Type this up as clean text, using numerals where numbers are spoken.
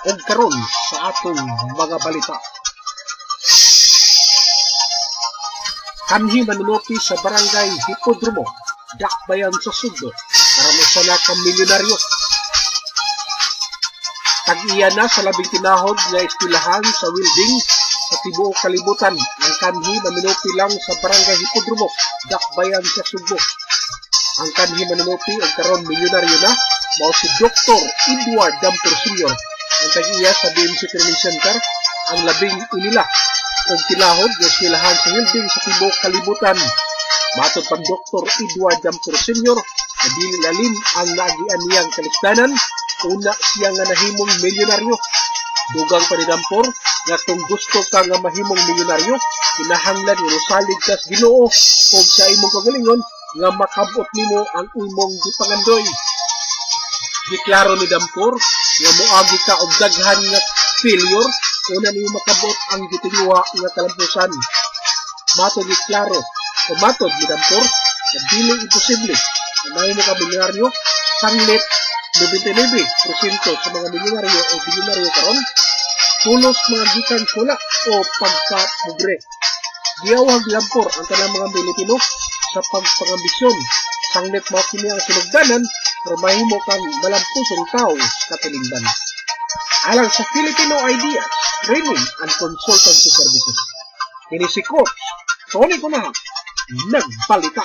ug karon sa atong mga balita. Kanhi manunuti sa barangay Hipodromo, Dakbayan sa Subo, karami sa naka-milyonaryo. Tag-iya na sa labing tinahod nga estilahan sa welding sa tibuok kalibutan ang kanhi manunuti lang sa barangay Hipodromo, Dakbayan sa Subo. Ang kanhi manunuti ang karon milyonaryo na mao si Dr. Edward Dampor Sr. Ang tag-iya sa BMC Training Center ang labing inila o tinahod nga estilahan sa welding sa tibuok kalibutan. Matod pang Dr. Edward Dampor Sr. na dili lalim ang naagian niyang kaliktanan, una siya nga nahimong milyonaryo. Dugang pa ni Dampor nga kung gusto ka nga mahimong milyonaryo, kinahanglan nga salig ka sa Ginoo o sa imong kagalingon nga makabot nimo ang imong gipangandoy. Deklaro ni Dampor nga moagi ka og daghan nga failure una nimo makabot ang gitinguha nga kalampusan. Matod deklaro o matod ni Dampor na dili imposible na mahimo ka milyonaryo. Sanglit 99% sa mga milyonaryo o bilyonaryo karon pulos mga gikan sula o pagka-pobre. Giyawag Dampor ang tanang mga Pilipino sa pagpangambisyon. Sanglit mao kini ang sinugdanan para mahimo kang malampusong tao sa katilingban. Alang sa Filipino Ideas Training and Consultancy Services, ini si Coach Tony Kunahan, nagbalita.